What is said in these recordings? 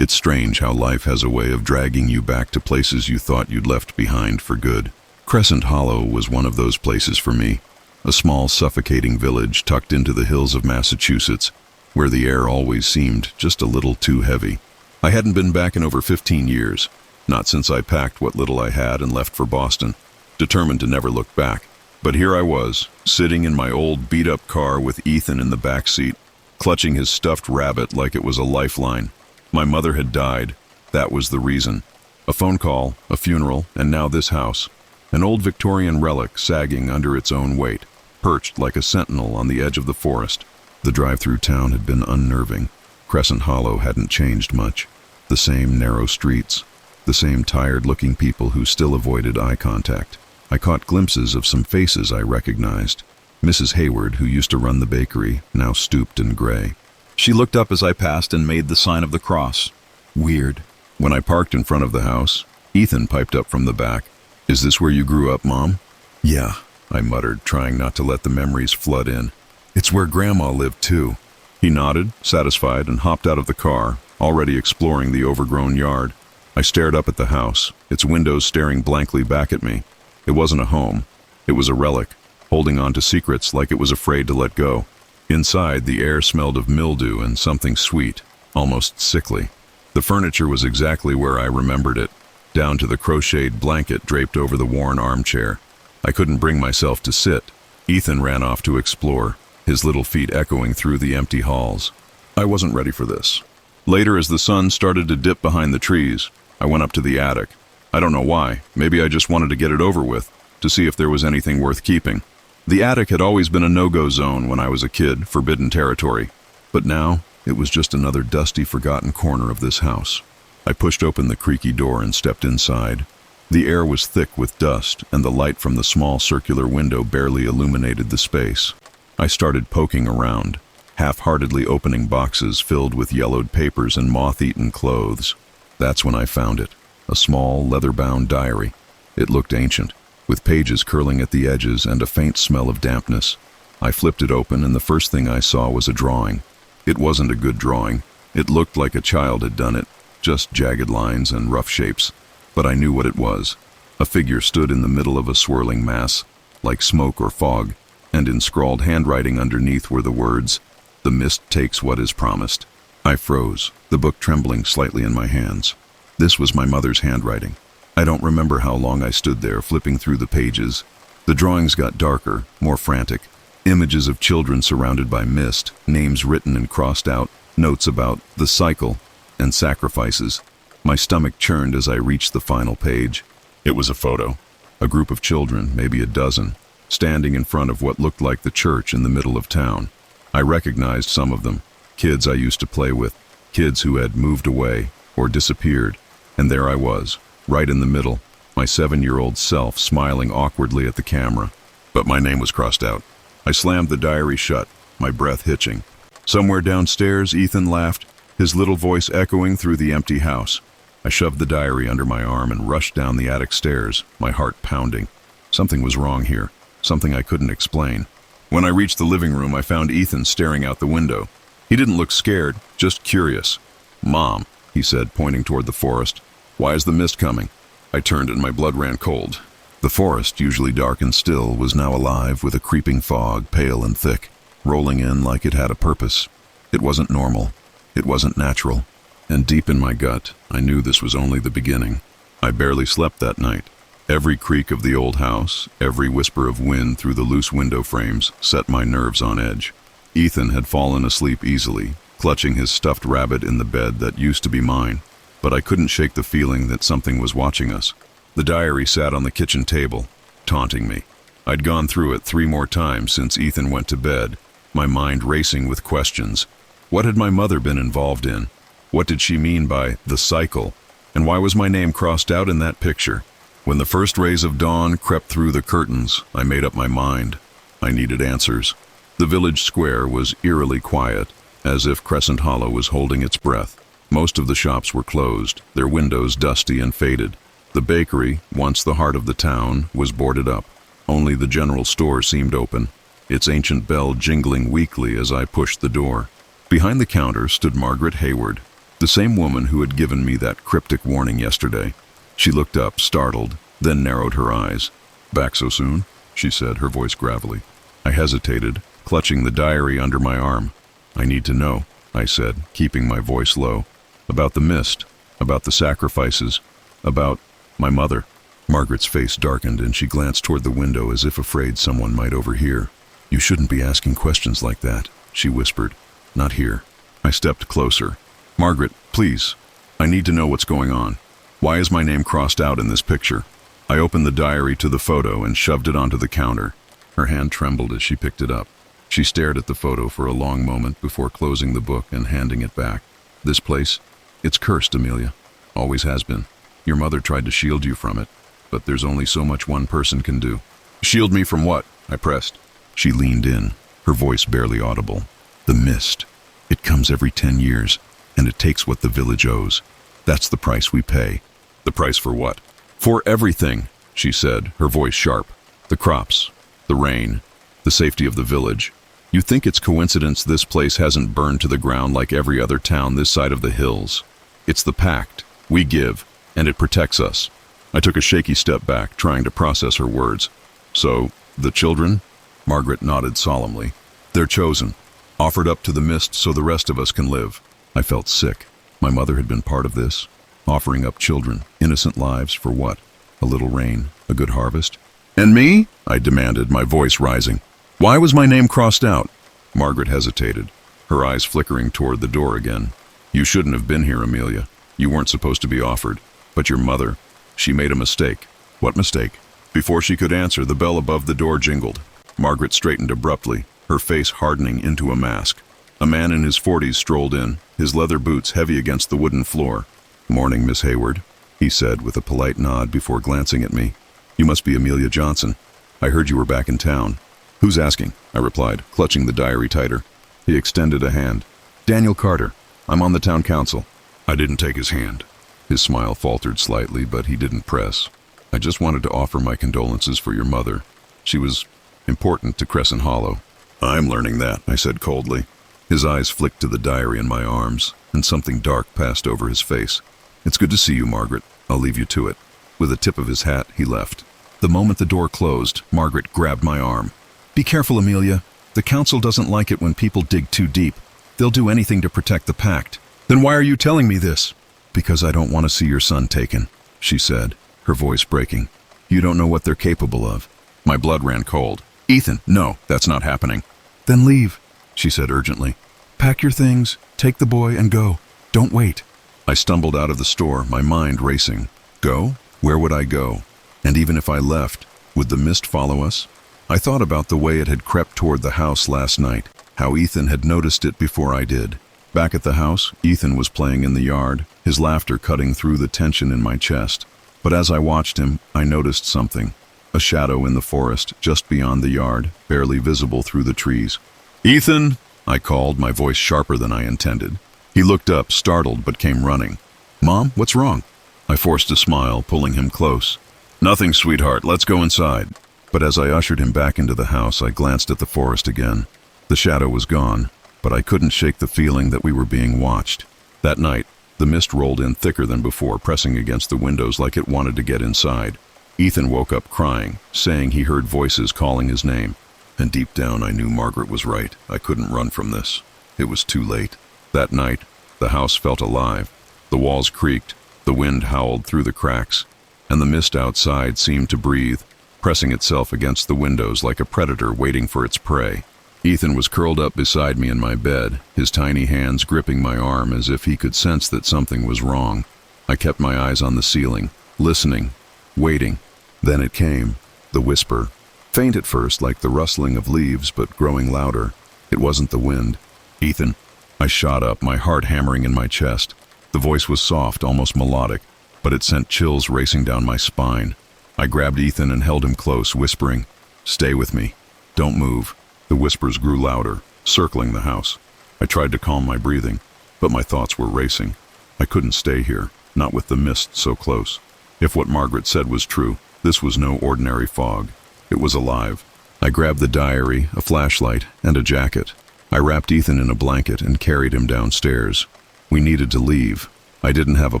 It's strange how life has a way of dragging you back to places you thought you'd left behind for good. Crescent Hollow was one of those places for me, a small, suffocating village tucked into the hills of Massachusetts, where the air always seemed just a little too heavy. I hadn't been back in over 15 years, not since I packed what little I had and left for Boston, determined to never look back. But here I was, sitting in my old beat-up car with Ethan in the backseat, clutching his stuffed rabbit like it was a lifeline. My mother had died. That was the reason. A phone call, a funeral, and now this house. An old Victorian relic sagging under its own weight, perched like a sentinel on the edge of the forest. The drive through town had been unnerving. Crescent Hollow hadn't changed much. The same narrow streets, the same tired-looking people who still avoided eye contact. I caught glimpses of some faces I recognized. Mrs. Hayward, who used to run the bakery, now stooped and gray. She looked up as I passed and made the sign of the cross. Weird. When I parked in front of the house, Ethan piped up from the back. "Is this where you grew up, Mom?" "Yeah," I muttered, trying not to let the memories flood in. "It's where Grandma lived, too." He nodded, satisfied, and hopped out of the car, already exploring the overgrown yard. I stared up at the house, its windows staring blankly back at me. It wasn't a home. It was a relic, holding on to secrets like it was afraid to let go. Inside, the air smelled of mildew and something sweet, almost sickly. The furniture was exactly where I remembered it, down to the crocheted blanket draped over the worn armchair. I couldn't bring myself to sit. Ethan ran off to explore, his little feet echoing through the empty halls. I wasn't ready for this. Later, as the sun started to dip behind the trees, I went up to the attic. I don't know why. Maybe I just wanted to get it over with, to see if there was anything worth keeping. The attic had always been a no-go zone when I was a kid, forbidden territory. But now, it was just another dusty, forgotten corner of this house. I pushed open the creaky door and stepped inside. The air was thick with dust, and the light from the small circular window barely illuminated the space. I started poking around, half-heartedly opening boxes filled with yellowed papers and moth-eaten clothes. That's when I found it, a small, leather-bound diary. It looked ancient, with pages curling at the edges and a faint smell of dampness. I flipped it open, and the first thing I saw was a drawing. It wasn't a good drawing. It looked like a child had done it, just jagged lines and rough shapes. But I knew what it was. A figure stood in the middle of a swirling mass, like smoke or fog, and in scrawled handwriting underneath were the words, "The mist takes what is promised." I froze, the book trembling slightly in my hands. This was my mother's handwriting. I don't remember how long I stood there, flipping through the pages. The drawings got darker, more frantic. Images of children surrounded by mist, names written and crossed out, notes about the cycle and sacrifices. My stomach churned as I reached the final page. It was a photo. A group of children, maybe a dozen, standing in front of what looked like the church in the middle of town. I recognized some of them, kids I used to play with, kids who had moved away or disappeared. And there I was, right in the middle, my 7-year-old self smiling awkwardly at the camera. But my name was crossed out. I slammed the diary shut, my breath hitching. Somewhere downstairs, Ethan laughed, his little voice echoing through the empty house. I shoved the diary under my arm and rushed down the attic stairs, my heart pounding. Something was wrong here, something I couldn't explain. When I reached the living room, I found Ethan staring out the window. He didn't look scared, just curious. "Mom," he said, pointing toward the forest. "Why is the mist coming?" I turned and my blood ran cold. The forest, usually dark and still, was now alive with a creeping fog, pale and thick, rolling in like it had a purpose. It wasn't normal. It wasn't natural. And deep in my gut, I knew this was only the beginning. I barely slept that night. Every creak of the old house, every whisper of wind through the loose window frames set my nerves on edge. Ethan had fallen asleep easily, clutching his stuffed rabbit in the bed that used to be mine. But I couldn't shake the feeling that something was watching us. The diary sat on the kitchen table, taunting me. I'd gone through it 3 more times since Ethan went to bed, my mind racing with questions. What had my mother been involved in? What did she mean by the cycle? And why was my name crossed out in that picture? When the first rays of dawn crept through the curtains, I made up my mind. I needed answers. The village square was eerily quiet, as if Crescent Hollow was holding its breath. Most of the shops were closed, their windows dusty and faded. The bakery, once the heart of the town, was boarded up. Only the general store seemed open, its ancient bell jingling weakly as I pushed the door. Behind the counter stood Margaret Hayward, The same woman who had given me that cryptic warning yesterday. She looked up, startled, then narrowed her eyes. "Back so soon?" she said, her voice gravelly. I hesitated, clutching the diary under my arm. "I need to know," I said, keeping my voice low. "About the mist, about the sacrifices, about my mother." Margaret's face darkened and she glanced toward the window as if afraid someone might overhear. "You shouldn't be asking questions like that," she whispered. "Not here." I stepped closer. "Margaret, please. I need to know what's going on. Why is my name crossed out in this picture?" I opened the diary to the photo and shoved it onto the counter. Her hand trembled as she picked it up. She stared at the photo for a long moment before closing the book and handing it back. "This place? It's cursed, Amelia. Always has been. Your mother tried to shield you from it, but there's only so much one person can do." "Shield me from what?" I pressed. She leaned in, her voice barely audible. "The mist. It comes every 10 years, and it takes what the village owes. That's the price we pay." "The price for what?" "For everything," she said, her voice sharp. "The crops, the rain, the safety of the village. You think it's coincidence this place hasn't burned to the ground like every other town this side of the hills? It's the pact we give, and it protects us." I took a shaky step back, trying to process her words. "So, the children?" Margaret nodded solemnly. "They're chosen, offered up to the mist so the rest of us can live." I felt sick. My mother had been part of this, offering up children, innocent lives for what? A little rain, a good harvest? "And me?" I demanded, my voice rising. "Why was my name crossed out?" Margaret hesitated, her eyes flickering toward the door again. "You shouldn't have been here, Amelia. You weren't supposed to be offered. But your mother, she made a mistake." "What mistake?" Before she could answer, the bell above the door jingled. Margaret straightened abruptly, her face hardening into a mask. A man in his 40s strolled in, his leather boots heavy against the wooden floor. "Morning, Miss Hayward," he said with a polite nod before glancing at me. "You must be Amelia Johnson. I heard you were back in town." "Who's asking?" I replied, clutching the diary tighter. He extended a hand. "Daniel Carter. I'm on the town council." I didn't take his hand. His smile faltered slightly, but he didn't press. "I just wanted to offer my condolences for your mother. She was important to Crescent Hollow." "I'm learning that," I said coldly. His eyes flicked to the diary in my arms, and something dark passed over his face. "It's good to see you, Margaret. I'll leave you to it." With a tip of his hat, he left. The moment the door closed, Margaret grabbed my arm. "Be careful, Amelia. The council doesn't like it when people dig too deep. They'll do anything to protect the pact." "Then why are you telling me this?" "Because I don't want to see your son taken," she said, her voice breaking. "You don't know what they're capable of." My blood ran cold. "Ethan, no, that's not happening." "Then leave," she said urgently. "Pack your things, take the boy, and go. Don't wait." I stumbled out of the store, my mind racing. Go? Where would I go? And even if I left, would the mist follow us? I thought about the way it had crept toward the house last night, how Ethan had noticed it before I did. Back at the house, Ethan was playing in the yard, his laughter cutting through the tension in my chest. But as I watched him, I noticed something. A shadow in the forest, just beyond the yard, barely visible through the trees. "Ethan!" I called, my voice sharper than I intended. He looked up, startled, but came running. "Mom, what's wrong?" I forced a smile, pulling him close. "Nothing, sweetheart. Let's go inside." But as I ushered him back into the house, I glanced at the forest again. The shadow was gone, but I couldn't shake the feeling that we were being watched. That night, the mist rolled in thicker than before, pressing against the windows like it wanted to get inside. Ethan woke up crying, saying he heard voices calling his name. And deep down I knew Margaret was right. I couldn't run from this. It was too late. That night, the house felt alive. The walls creaked, the wind howled through the cracks, and the mist outside seemed to breathe, pressing itself against the windows like a predator waiting for its prey. Ethan was curled up beside me in my bed, his tiny hands gripping my arm as if he could sense that something was wrong. I kept my eyes on the ceiling, listening, waiting. Then it came, the whisper. Faint at first, like the rustling of leaves, but growing louder. It wasn't the wind. "Ethan." I shot up, my heart hammering in my chest. The voice was soft, almost melodic, but it sent chills racing down my spine. I grabbed Ethan and held him close, whispering, "Stay with me. Don't move." The whispers grew louder, circling the house. I tried to calm my breathing, but my thoughts were racing. I couldn't stay here, not with the mist so close. If what Margaret said was true, this was no ordinary fog. It was alive. I grabbed the diary, a flashlight, and a jacket. I wrapped Ethan in a blanket and carried him downstairs. We needed to leave. I didn't have a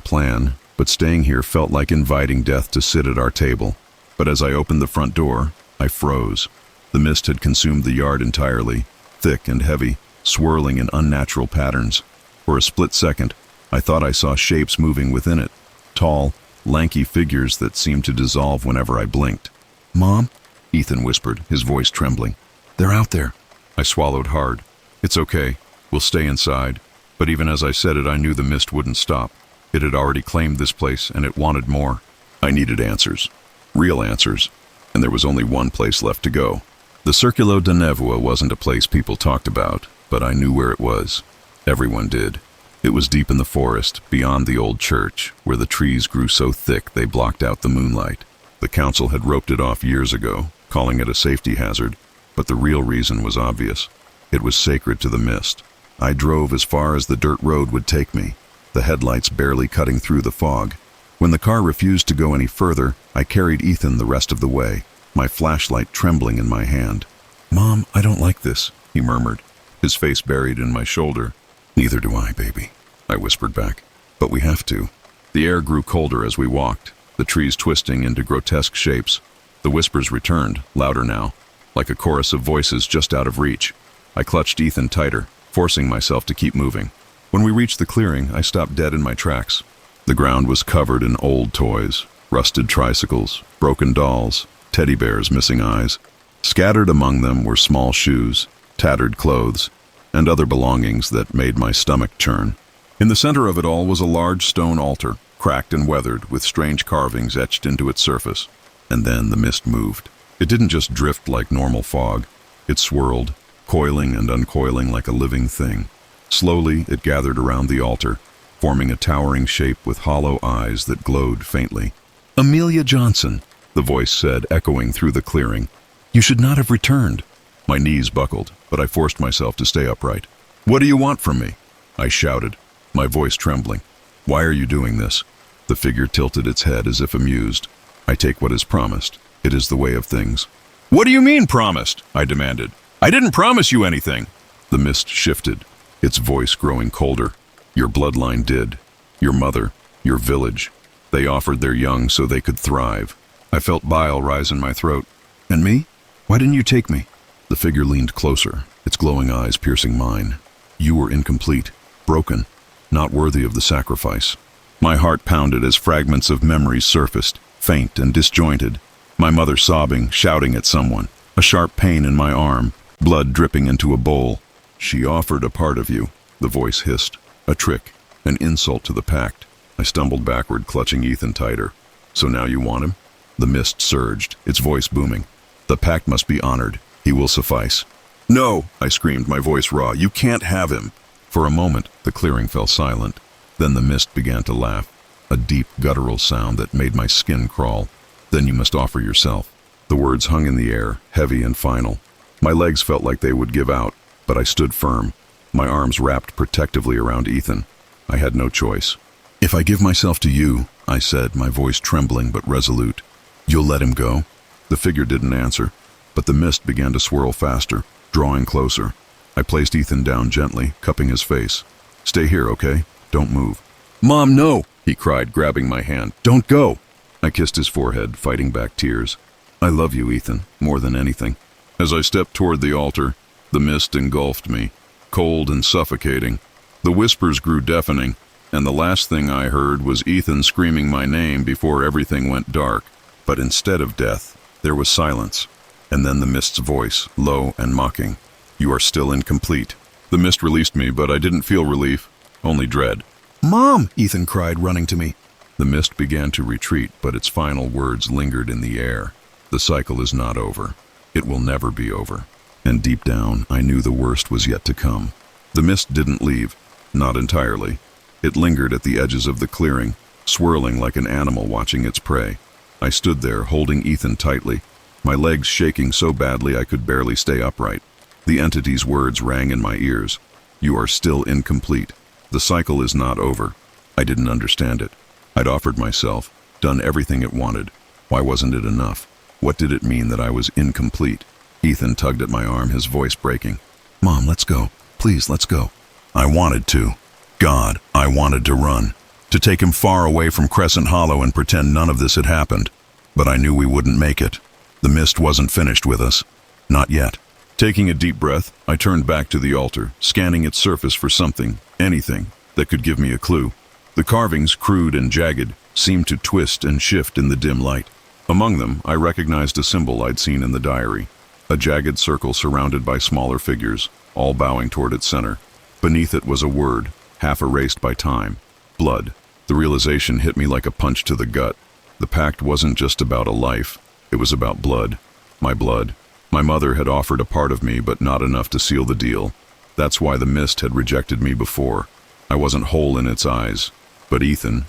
plan, but staying here felt like inviting death to sit at our table. But as I opened the front door, I froze. The mist had consumed the yard entirely, thick and heavy, swirling in unnatural patterns. For a split second, I thought I saw shapes moving within it, tall, lanky figures that seemed to dissolve whenever I blinked. "Mom?" Ethan whispered, his voice trembling. "They're out there." I swallowed hard. "It's okay. We'll stay inside." But even as I said it, I knew the mist wouldn't stop. It had already claimed this place, and it wanted more. I needed answers. Real answers. And there was only one place left to go. The Circulo de Nevua wasn't a place people talked about, but I knew where it was. Everyone did. It was deep in the forest, beyond the old church, where the trees grew so thick they blocked out the moonlight. The council had roped it off years ago, calling it a safety hazard, but the real reason was obvious. It was sacred to the mist. I drove as far as the dirt road would take me, the headlights barely cutting through the fog. When the car refused to go any further, I carried Ethan the rest of the way, my flashlight trembling in my hand. "Mom, I don't like this," he murmured, his face buried in my shoulder. "Neither do I, baby," I whispered back. "But we have to." The air grew colder as we walked, the trees twisting into grotesque shapes. The whispers returned, louder now, like a chorus of voices just out of reach. I clutched Ethan tighter, forcing myself to keep moving. When we reached the clearing, I stopped dead in my tracks. The ground was covered in old toys, rusted tricycles, broken dolls, teddy bears missing eyes. Scattered among them were small shoes, tattered clothes, and other belongings that made my stomach churn. In the center of it all was a large stone altar, cracked and weathered, with strange carvings etched into its surface. And then the mist moved. It didn't just drift like normal fog. It swirled, coiling and uncoiling like a living thing. Slowly, it gathered around the altar, forming a towering shape with hollow eyes that glowed faintly. "Amelia Johnson," the voice said, echoing through the clearing. "You should not have returned." My knees buckled, but I forced myself to stay upright. "What do you want from me?" I shouted, my voice trembling. "Why are you doing this?" The figure tilted its head as if amused. "I take what is promised. It is the way of things." "What do you mean, promised?" I demanded. "I didn't promise you anything." The mist shifted, its voice growing colder. "Your bloodline did. Your mother, your village. They offered their young so they could thrive." I felt bile rise in my throat. "And me? Why didn't you take me?" The figure leaned closer, its glowing eyes piercing mine. "You were incomplete, broken, not worthy of the sacrifice." My heart pounded as fragments of memories surfaced, faint and disjointed. My mother sobbing, shouting at someone, a sharp pain in my arm, blood dripping into a bowl. "She offered a part of you," the voice hissed. "A trick, an insult to the pact." I stumbled backward, clutching Ethan tighter. "So now you want him?" The mist surged, its voice booming. "The pact must be honored. He will suffice." "No!" I screamed, my voice raw. "You can't have him!" For a moment, the clearing fell silent. Then the mist began to laugh, a deep, guttural sound that made my skin crawl. "Then you must offer yourself." The words hung in the air, heavy and final. My legs felt like they would give out, but I stood firm, my arms wrapped protectively around Ethan. I had no choice. "If I give myself to you," I said, my voice trembling but resolute, "you'll let him go?" The figure didn't answer, but the mist began to swirl faster, drawing closer. I placed Ethan down gently, cupping his face. "Stay here, okay? Don't move." "Mom, no!" he cried, grabbing my hand. "Don't go!" I kissed his forehead, fighting back tears. "I love you, Ethan, more than anything." As I stepped toward the altar, the mist engulfed me, cold and suffocating. The whispers grew deafening, and the last thing I heard was Ethan screaming my name before everything went dark. But instead of death, there was silence. And then the mist's voice, low and mocking. "You are still incomplete." The mist released me, but I didn't feel relief, only dread. "Mom!" Ethan cried, running to me. The mist began to retreat, but its final words lingered in the air. "The cycle is not over. It will never be over." And deep down, I knew the worst was yet to come. The mist didn't leave, not entirely. It lingered at the edges of the clearing, swirling like an animal watching its prey. I stood there, holding Ethan tightly, my legs shaking so badly I could barely stay upright. The entity's words rang in my ears. "You are still incomplete. The cycle is not over." I didn't understand it. I'd offered myself, done everything it wanted. Why wasn't it enough? What did it mean that I was incomplete? Ethan tugged at my arm, his voice breaking. "Mom, let's go. Please, let's go." I wanted to, God, I wanted to run, to take him far away from Crescent Hollow and pretend none of this had happened. But I knew we wouldn't make it. The mist wasn't finished with us. Not yet. Taking a deep breath, I turned back to the altar, scanning its surface for something, anything, that could give me a clue. The carvings, crude and jagged, seemed to twist and shift in the dim light. Among them, I recognized a symbol I'd seen in the diary. A jagged circle surrounded by smaller figures, all bowing toward its center. Beneath it was a word, half erased by time. Blood. The realization hit me like a punch to the gut. The pact wasn't just about a life. It was about blood. My blood. My mother had offered a part of me, but not enough to seal the deal. That's why the mist had rejected me before. I wasn't whole in its eyes. But Ethan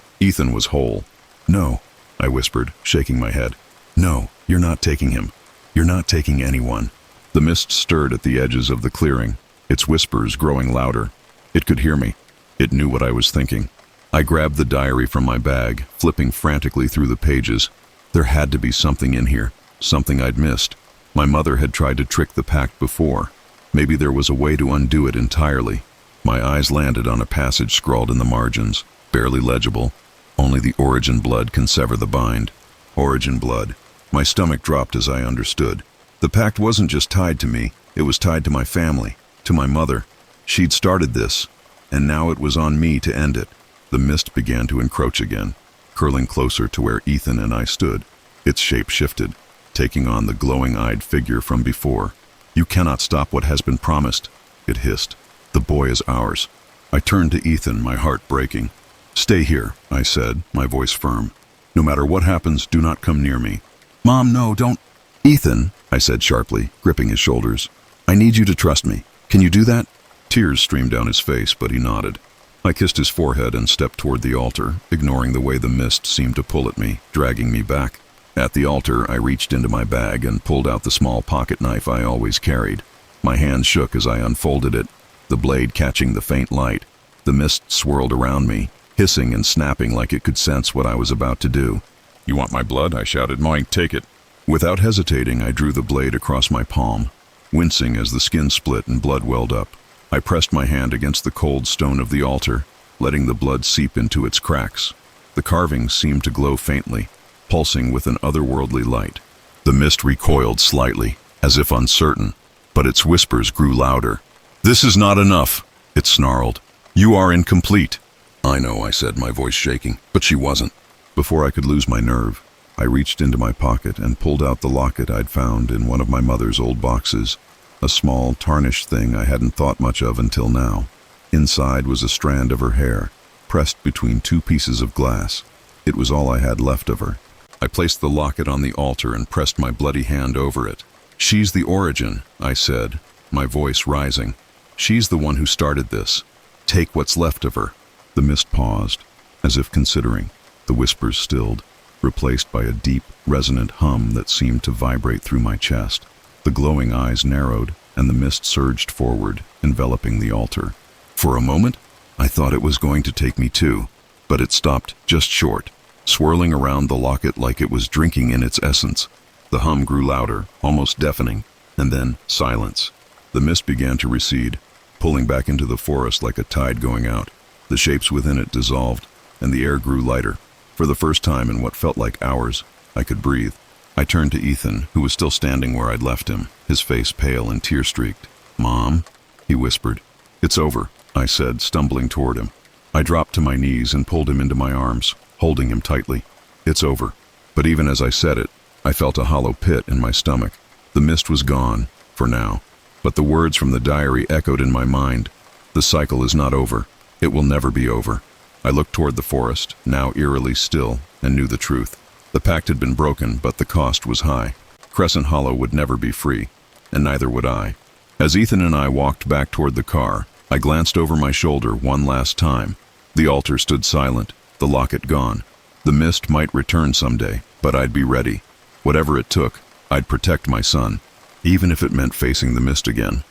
was whole. No, I whispered, shaking my head. No, you're not taking him. You're not taking anyone. The mist stirred at the edges of the clearing, its whispers growing louder. It could hear me. It knew what I was thinking. I grabbed the diary from my bag, flipping frantically through the pages. There had to be something in here, something I'd missed. My mother had tried to trick the pact before. Maybe there was a way to undo it entirely. My eyes landed on a passage scrawled in the margins, barely legible. Only the origin blood can sever the bind. Origin blood. My stomach dropped as I understood. The pact wasn't just tied to me, it was tied to my family, to my mother. She'd started this, and now it was on me to end it. The mist began to encroach again, curling closer to where Ethan and I stood. Its shape shifted, taking on the glowing-eyed figure from before. You cannot stop what has been promised, it hissed. The boy is ours. I turned to Ethan, my heart breaking. Stay here, I said, my voice firm. No matter what happens, do not come near me. Mom, no, don't. Ethan, I said sharply, gripping his shoulders. I need you to trust me. Can you do that? Tears streamed down his face, but he nodded. I kissed his forehead and stepped toward the altar, ignoring the way the mist seemed to pull at me, dragging me back. At the altar, I reached into my bag and pulled out the small pocket knife I always carried. My hand shook as I unfolded it, the blade catching the faint light. The mist swirled around me, hissing and snapping like it could sense what I was about to do. You want my blood? I shouted. Moink, take it. Without hesitating, I drew the blade across my palm, wincing as the skin split and blood welled up. I pressed my hand against the cold stone of the altar, letting the blood seep into its cracks. The carvings seemed to glow faintly, pulsing with an otherworldly light. The mist recoiled slightly, as if uncertain, but its whispers grew louder. This is not enough, it snarled. You are incomplete. I know, I said, my voice shaking, but she wasn't. Before I could lose my nerve, I reached into my pocket and pulled out the locket I'd found in one of my mother's old boxes, a small, tarnished thing I hadn't thought much of until now. Inside was a strand of her hair, pressed between two pieces of glass. It was all I had left of her. I placed the locket on the altar and pressed my bloody hand over it. She's the origin, I said, my voice rising. She's the one who started this. Take what's left of her. The mist paused, as if considering. The whispers stilled, replaced by a deep, resonant hum that seemed to vibrate through my chest. The glowing eyes narrowed, and the mist surged forward, enveloping the altar. For a moment, I thought it was going to take me too, but it stopped just short, swirling around the locket like it was drinking in its essence. The hum grew louder, almost deafening, and then silence. The mist began to recede, pulling back into the forest like a tide going out. The shapes within it dissolved, and the air grew lighter. For the first time in what felt like hours, I could breathe. I turned to Ethan, who was still standing where I'd left him, his face pale and tear-streaked. Mom, he whispered. It's over, I said, stumbling toward him. I dropped to my knees and pulled him into my arms, holding him tightly. It's over. But even as I said it, I felt a hollow pit in my stomach. The mist was gone, for now. But the words from the diary echoed in my mind. The cycle is not over. It will never be over. I looked toward the forest, now eerily still, and knew the truth. The pact had been broken, but the cost was high. Crescent Hollow would never be free, and neither would I. As Ethan and I walked back toward the car, I glanced over my shoulder one last time. The altar stood silent, the locket gone. The mist might return someday, but I'd be ready. Whatever it took, I'd protect my son, even if it meant facing the mist again.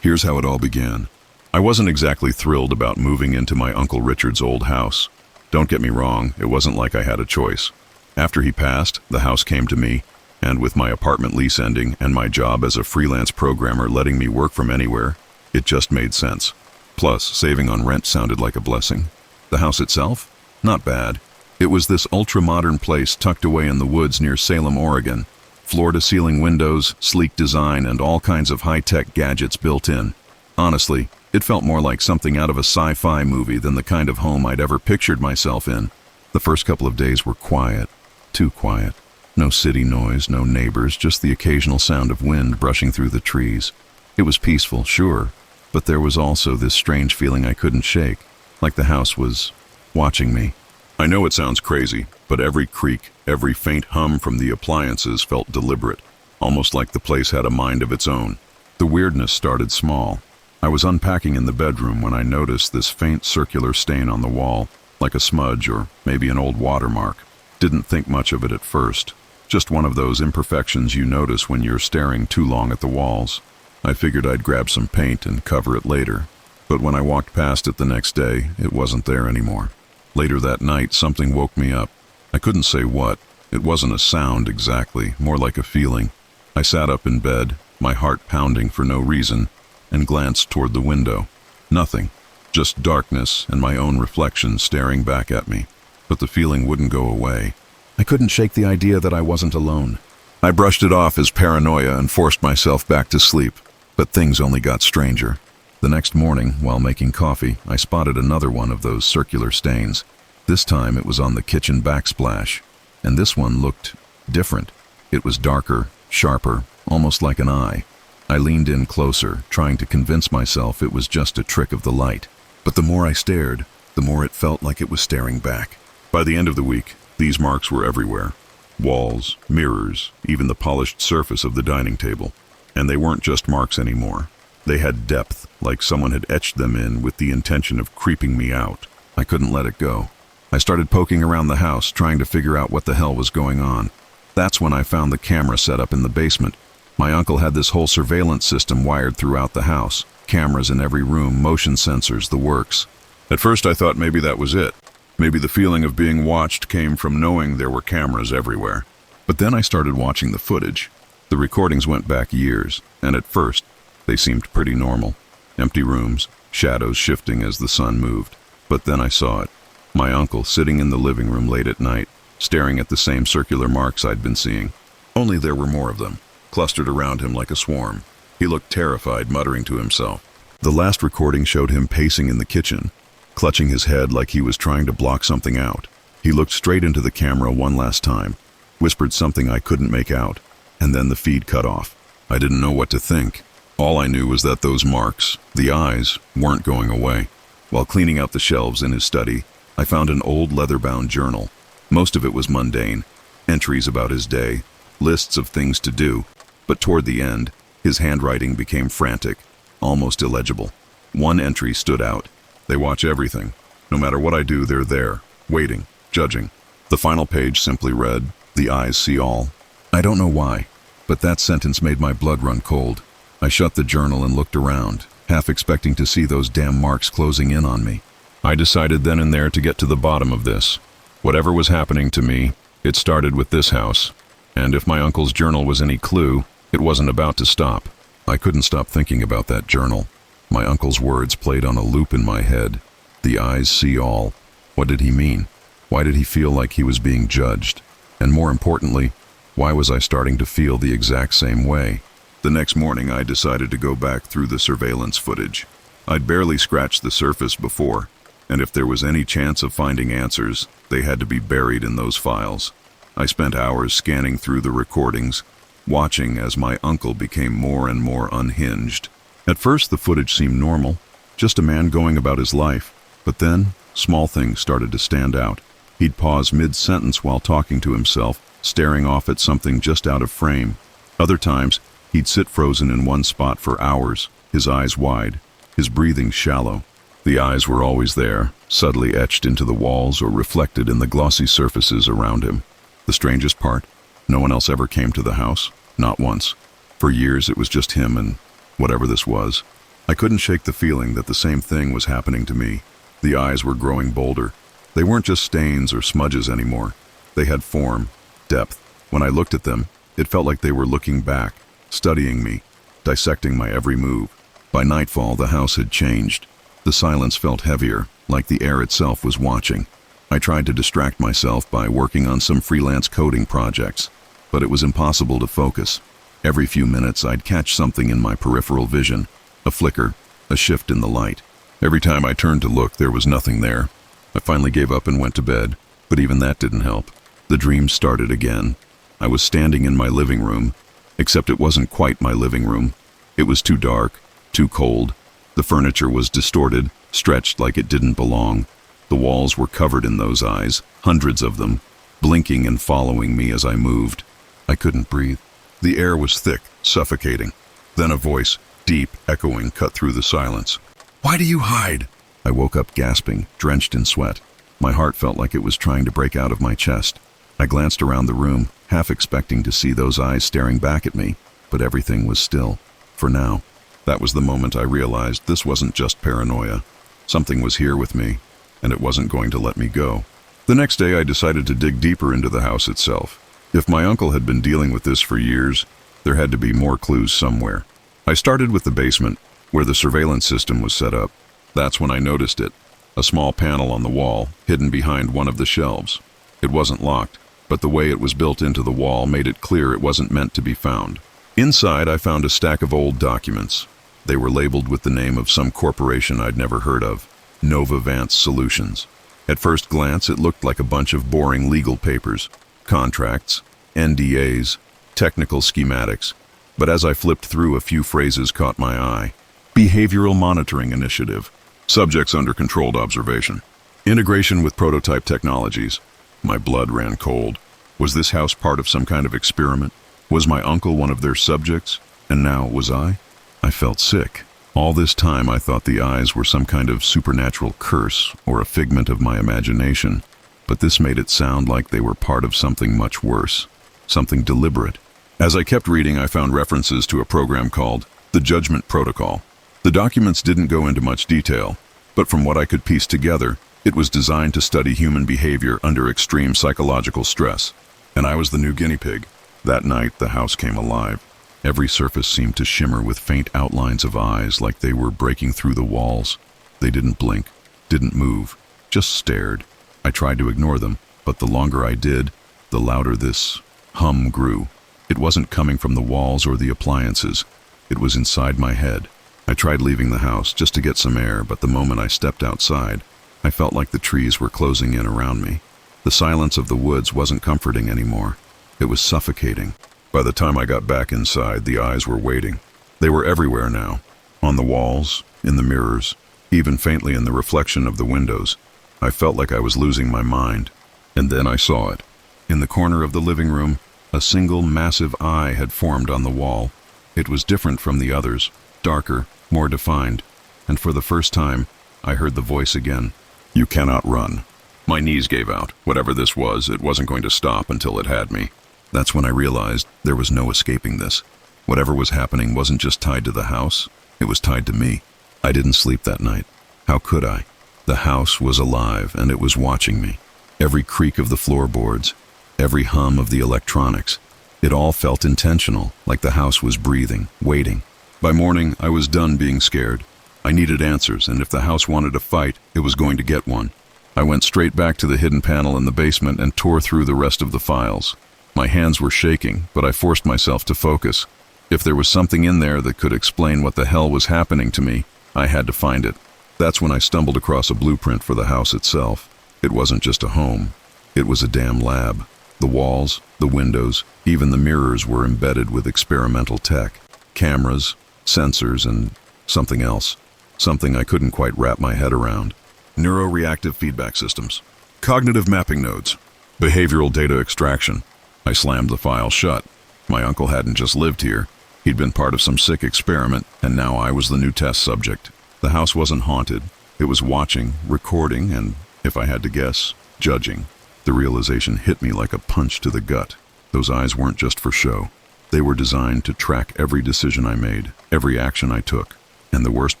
Here's how it all began. I wasn't exactly thrilled about moving into my Uncle Richard's old house. Don't get me wrong, it wasn't like I had a choice. After he passed, the house came to me, And with my apartment lease ending and my job as a freelance programmer letting me work from anywhere, it just made sense. Plus, saving on rent sounded like a blessing. The house itself? Not bad. It was this ultra-modern place tucked away in the woods near Salem, Oregon. Floor-to-ceiling windows, sleek design, and all kinds of high-tech gadgets built in. Honestly, it felt more like something out of a sci-fi movie than the kind of home I'd ever pictured myself in. The first couple of days were quiet. Too quiet. No city noise, no neighbors, just the occasional sound of wind brushing through the trees. It was peaceful, sure, but there was also this strange feeling I couldn't shake, like the house was watching me. I know it sounds crazy, but every creak, every faint hum from the appliances felt deliberate, almost like the place had a mind of its own. The weirdness started small. I was unpacking in the bedroom when I noticed this faint circular stain on the wall, like a smudge or maybe an old watermark. Didn't think much of it at first. Just one of those imperfections you notice when you're staring too long at the walls. I figured I'd grab some paint and cover it later. But when I walked past it the next day, it wasn't there anymore. Later that night, something woke me up. I couldn't say what. It wasn't a sound exactly, more like a feeling. I sat up in bed, my heart pounding for no reason, and glanced toward the window. Nothing. Just darkness and my own reflection staring back at me. But the feeling wouldn't go away. I couldn't shake the idea that I wasn't alone. I brushed it off as paranoia and forced myself back to sleep. But things only got stranger. The next morning, while making coffee, I spotted another one of those circular stains. This time it was on the kitchen backsplash, and this one looked different. It was darker, sharper, almost like an eye. I leaned in closer, trying to convince myself it was just a trick of the light. But the more I stared, the more it felt like it was staring back. By the end of the week, these marks were everywhere. Walls, mirrors, even the polished surface of the dining table. And they weren't just marks anymore. They had depth, like someone had etched them in with the intention of creeping me out. I couldn't let it go. I started poking around the house, trying to figure out what the hell was going on. That's when I found the camera set up in the basement. My uncle had this whole surveillance system wired throughout the house. Cameras in every room, motion sensors, the works. At first I thought maybe that was it. Maybe the feeling of being watched came from knowing there were cameras everywhere. But then I started watching the footage. The recordings went back years, and at first, they seemed pretty normal. Empty rooms, shadows shifting as the sun moved. But then I saw it. My uncle sitting in the living room late at night, staring at the same circular marks I'd been seeing. Only there were more of them, clustered around him like a swarm. He looked terrified, muttering to himself. The last recording showed him pacing in the kitchen, clutching his head like he was trying to block something out. He looked straight into the camera one last time, whispered something I couldn't make out, and then the feed cut off. I didn't know what to think. All I knew was that those marks, the eyes, weren't going away. While cleaning out the shelves in his study, I found an old leather-bound journal. Most of it was mundane, entries about his day, lists of things to do, but toward the end, his handwriting became frantic, almost illegible. One entry stood out. They watch everything. No matter what I do, they're there, waiting, judging. The final page simply read, "The eyes see all." I don't know why, but that sentence made my blood run cold. I shut the journal and looked around, half expecting to see those damn marks closing in on me. I decided then and there to get to the bottom of this. Whatever was happening to me, it started with this house. And if my uncle's journal was any clue, it wasn't about to stop. I couldn't stop thinking about that journal. My uncle's words played on a loop in my head. The eyes see all. What did he mean? Why did he feel like he was being judged? And more importantly, why was I starting to feel the exact same way? The next morning I decided to go back through the surveillance footage. I'd barely scratched the surface before, and if there was any chance of finding answers, they had to be buried in those files. I spent hours scanning through the recordings, watching as my uncle became more and more unhinged. At first the footage seemed normal, just a man going about his life, but then small things started to stand out. He'd pause mid-sentence while talking to himself, staring off at something just out of frame. Other times, he'd sit frozen in one spot for hours, his eyes wide, his breathing shallow. The eyes were always there, subtly etched into the walls or reflected in the glossy surfaces around him. The strangest part, no one else ever came to the house, not once. For years it was just him and whatever this was. I couldn't shake the feeling that the same thing was happening to me. The eyes were growing bolder. They weren't just stains or smudges anymore. They had form, depth. When I looked at them, It felt like they were looking back, studying me, dissecting my every move. By nightfall, the house had changed. The silence felt heavier, like the air itself was watching. I tried to distract myself by working on some freelance coding projects, but it was impossible to focus. Every few minutes, I'd catch something in my peripheral vision, a flicker, a shift in the light. Every time I turned to look, there was nothing there. I finally gave up and went to bed, but even that didn't help. The dream started again. I was standing in my living room, except it wasn't quite my living room. It was too dark, too cold. The furniture was distorted, stretched like it didn't belong. The walls were covered in those eyes, hundreds of them, blinking and following me as I moved. I couldn't breathe. The air was thick, suffocating. Then a voice, deep, echoing, cut through the silence. "Why do you hide?" I woke up gasping, drenched in sweat. My heart felt like it was trying to break out of my chest. I glanced around the room, half expecting to see those eyes staring back at me, but everything was still. For now. That was the moment I realized this wasn't just paranoia. Something was here with me, and it wasn't going to let me go. The next day, I decided to dig deeper into the house itself. If my uncle had been dealing with this for years, there had to be more clues somewhere. I started with the basement, where the surveillance system was set up. That's when I noticed it, a small panel on the wall, hidden behind one of the shelves. It wasn't locked, but the way it was built into the wall made it clear it wasn't meant to be found. Inside, I found a stack of old documents. They were labeled with the name of some corporation I'd never heard of, Nova Vance Solutions. At first glance, it looked like a bunch of boring legal papers, contracts, NDAs, technical schematics. But as I flipped through, a few phrases caught my eye. Behavioral Monitoring Initiative. Subjects under controlled observation. Integration with prototype technologies. My blood ran cold. Was this house part of some kind of experiment? Was my uncle one of their subjects? And now was I? I felt sick. All this time I thought the eyes were some kind of supernatural curse or a figment of my imagination, but this made it sound like they were part of something much worse, something deliberate. As I kept reading, I found references to a program called the Judgment Protocol. The documents didn't go into much detail, but from what I could piece together, it was designed to study human behavior under extreme psychological stress. And I was the new guinea pig. That night, the house came alive. Every surface seemed to shimmer with faint outlines of eyes, like they were breaking through the walls. They didn't blink, didn't move, just stared. I tried to ignore them, but the longer I did, the louder this hum grew. It wasn't coming from the walls or the appliances. It was inside my head. I tried leaving the house just to get some air, but the moment I stepped outside, I felt like the trees were closing in around me. The silence of the woods wasn't comforting anymore. It was suffocating. By the time I got back inside, the eyes were waiting. They were everywhere now. On the walls, in the mirrors, even faintly in the reflection of the windows. I felt like I was losing my mind. And then I saw it. In the corner of the living room, a single massive eye had formed on the wall. It was different from the others, darker, more defined. And for the first time, I heard the voice again. "You cannot run." My knees gave out. Whatever this was, it wasn't going to stop until it had me. That's when I realized there was no escaping this. Whatever was happening wasn't just tied to the house, it was tied to me. I didn't sleep that night. How could I? The house was alive, and it was watching me. Every creak of the floorboards, every hum of the electronics, it all felt intentional, like the house was breathing, waiting. By morning, I was done being scared. I needed answers, and if the house wanted a fight, it was going to get one. I went straight back to the hidden panel in the basement and tore through the rest of the files. My hands were shaking, but I forced myself to focus. If there was something in there that could explain what the hell was happening to me, I had to find it. That's when I stumbled across a blueprint for the house itself. It wasn't just a home. It was a damn lab. The walls, the windows, even the mirrors were embedded with experimental tech. Cameras, sensors, and something else. Something I couldn't quite wrap my head around. Neuroreactive feedback systems. Cognitive mapping nodes. Behavioral data extraction. I slammed the file shut. My uncle hadn't just lived here. He'd been part of some sick experiment, and now I was the new test subject. The house wasn't haunted. It was watching, recording, and, if I had to guess, judging. The realization hit me like a punch to the gut. Those eyes weren't just for show. They were designed to track every decision I made, every action I took. And the worst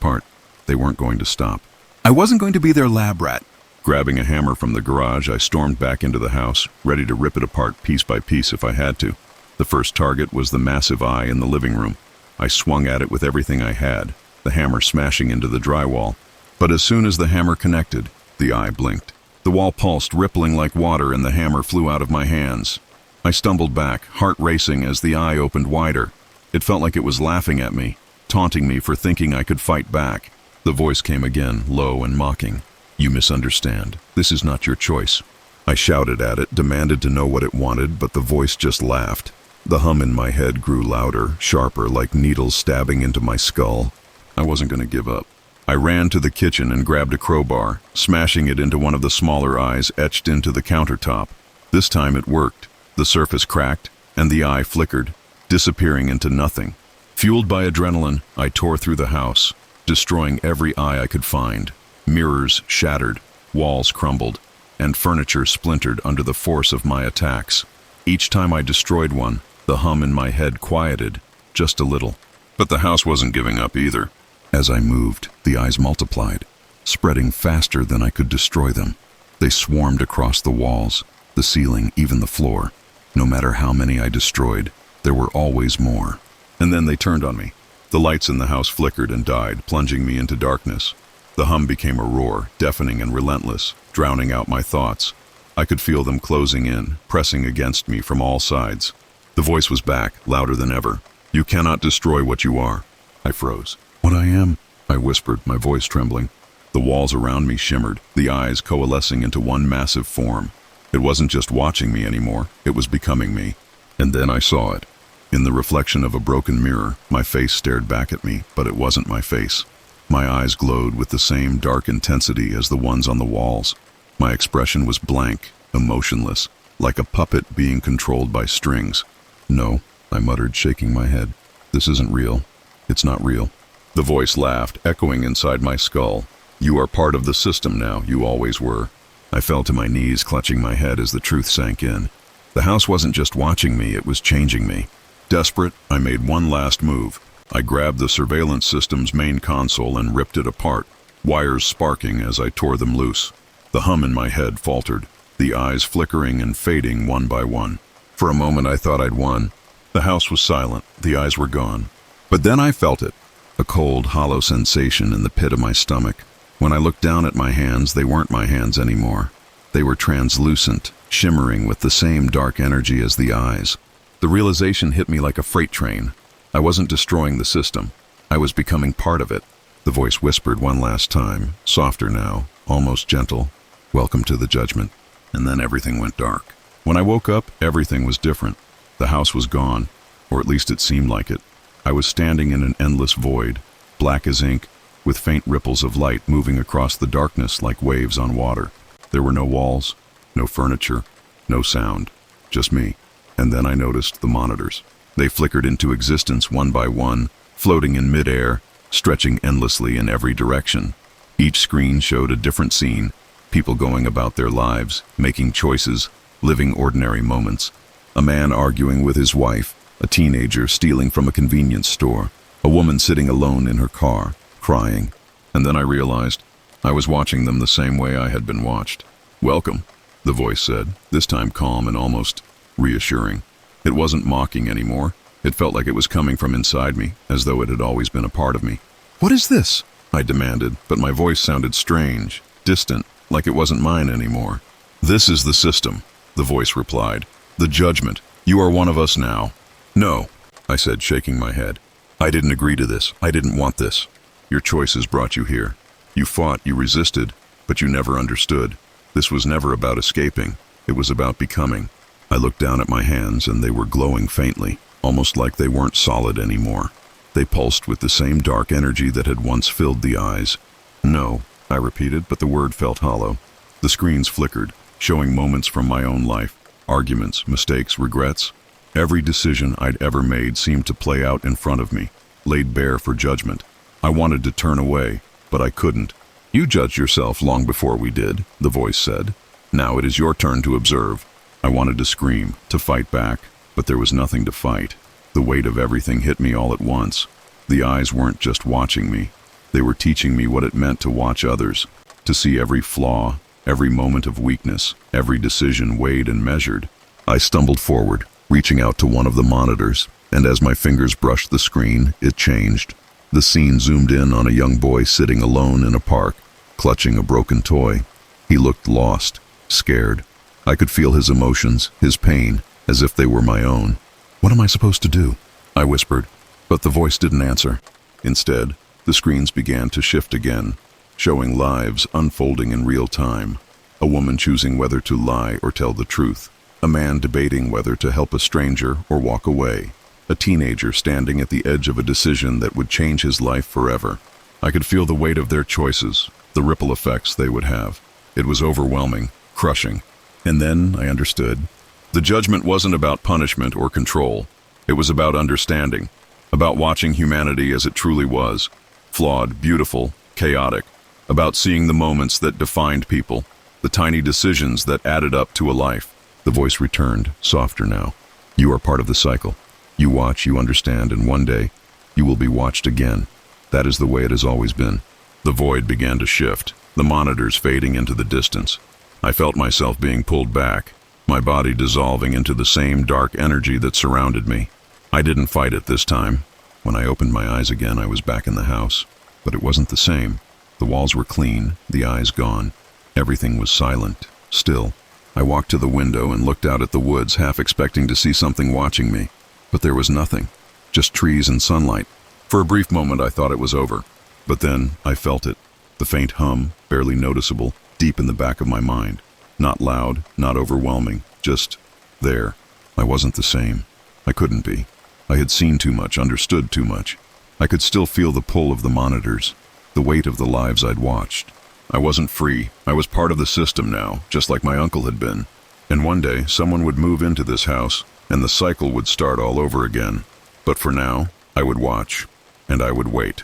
part, they weren't going to stop. I wasn't going to be their lab rat. Grabbing a hammer from the garage, I stormed back into the house, ready to rip it apart piece by piece if I had to. The first target was the massive eye in the living room. I swung at it with everything I had, the hammer smashing into the drywall. But as soon as the hammer connected, the eye blinked. The wall pulsed, rippling like water, and the hammer flew out of my hands. I stumbled back, heart racing as the eye opened wider. It felt like it was laughing at me, taunting me for thinking I could fight back. The voice came again, low and mocking. "You misunderstand. This is not your choice." I shouted at it, demanded to know what it wanted, but the voice just laughed. The hum in my head grew louder, sharper, like needles stabbing into my skull. I wasn't going to give up. I ran to the kitchen and grabbed a crowbar, smashing it into one of the smaller eyes etched into the countertop. This time it worked. The surface cracked, and the eye flickered, disappearing into nothing. Fueled by adrenaline, I tore through the house, destroying every eye I could find. Mirrors shattered, walls crumbled, and furniture splintered under the force of my attacks. Each time I destroyed one, the hum in my head quieted, just a little. But the house wasn't giving up either. As I moved, the eyes multiplied, spreading faster than I could destroy them. They swarmed across the walls, the ceiling, even the floor. No matter how many I destroyed, there were always more. And then they turned on me. The lights in the house flickered and died, plunging me into darkness. The hum became a roar, deafening and relentless, drowning out my thoughts. I could feel them closing in, pressing against me from all sides. The voice was back, louder than ever. "You cannot destroy what you are." I froze. "What I am?" I whispered, my voice trembling. The walls around me shimmered, the eyes coalescing into one massive form. It wasn't just watching me anymore, it was becoming me. And then I saw it. In the reflection of a broken mirror, my face stared back at me, but it wasn't my face. My eyes glowed with the same dark intensity as the ones on the walls. My expression was blank, emotionless, like a puppet being controlled by strings. "No," I muttered, shaking my head. "This isn't real. It's not real." The voice laughed, echoing inside my skull. "You are part of the system now, you always were." I fell to my knees, clutching my head as the truth sank in. The house wasn't just watching me, it was changing me. Desperate, I made one last move. I grabbed the surveillance system's main console and ripped it apart, wires sparking as I tore them loose. The hum in my head faltered, the eyes flickering and fading one by one. For a moment I thought I'd won. The house was silent, the eyes were gone. But then I felt it, a cold, hollow sensation in the pit of my stomach. When I looked down at my hands, they weren't my hands anymore. They were translucent, shimmering with the same dark energy as the eyes. The realization hit me like a freight train. I wasn't destroying the system. I was becoming part of it. The voice whispered one last time, softer now, almost gentle. "Welcome to the judgment." And then everything went dark. When I woke up, everything was different. The house was gone, or at least it seemed like it. I was standing in an endless void, black as ink, with faint ripples of light moving across the darkness like waves on water. There were no walls, no furniture, no sound, just me. And then I noticed the monitors. They flickered into existence one by one, floating in midair, stretching endlessly in every direction. Each screen showed a different scene, people going about their lives, making choices, living ordinary moments. A man arguing with his wife, a teenager stealing from a convenience store, a woman sitting alone in her car, crying. And then I realized I was watching them the same way I had been watched. "Welcome," the voice said, this time calm and almost reassuring. It wasn't mocking anymore. It felt like it was coming from inside me, as though it had always been a part of me. "What is this?" I demanded, but my voice sounded strange, distant, like it wasn't mine anymore. "This is the system," the voice replied. "The judgment. You are one of us now." "No," I said, shaking my head. "I didn't agree to this. I didn't want this. Your choices brought you here. You fought, you resisted, but you never understood. This was never about escaping. It was about becoming." I looked down at my hands, and they were glowing faintly, almost like they weren't solid anymore. They pulsed with the same dark energy that had once filled the eyes. "No," I repeated, but the word felt hollow. The screens flickered, showing moments from my own life, arguments, mistakes, regrets. Every decision I'd ever made seemed to play out in front of me, laid bare for judgment. I wanted to turn away, but I couldn't. "You judged yourself long before we did," the voice said. "Now it is your turn to observe." I wanted to scream, to fight back, but there was nothing to fight. The weight of everything hit me all at once. The eyes weren't just watching me. They were teaching me what it meant to watch others, to see every flaw, every moment of weakness, every decision weighed and measured. I stumbled forward, reaching out to one of the monitors, and as my fingers brushed the screen, it changed. The scene zoomed in on a young boy sitting alone in a park, clutching a broken toy. He looked lost, scared. I could feel his emotions, his pain, as if they were my own. "What am I supposed to do?" I whispered, but the voice didn't answer. Instead, the screens began to shift again, showing lives unfolding in real time. A woman choosing whether to lie or tell the truth. A man debating whether to help a stranger or walk away. A teenager standing at the edge of a decision that would change his life forever. I could feel the weight of their choices, the ripple effects they would have. It was overwhelming, crushing. And then I understood. The judgment wasn't about punishment or control. It was about understanding, about watching humanity as it truly was. Flawed, beautiful, chaotic. About seeing the moments that defined people, the tiny decisions that added up to a life. The voice returned, softer now. "You are part of the cycle. You watch, you understand, and one day, you will be watched again. That is the way it has always been." The void began to shift, the monitors fading into the distance. I felt myself being pulled back, my body dissolving into the same dark energy that surrounded me. I didn't fight it this time. When I opened my eyes again, I was back in the house. But it wasn't the same. The walls were clean, the eyes gone. Everything was silent, still. I walked to the window and looked out at the woods, half expecting to see something watching me. But there was nothing, just trees and sunlight. For a brief moment I thought it was over. But then I felt it, the faint hum, barely noticeable, deep in the back of my mind. Not loud, not overwhelming, just there. I wasn't the same. I couldn't be. I had seen too much, understood too much. I could still feel the pull of the monitors, the weight of the lives I'd watched. I wasn't free. I was part of the system now, just like my uncle had been. And one day, someone would move into this house, and the cycle would start all over again. But for now, I would watch, and I would wait.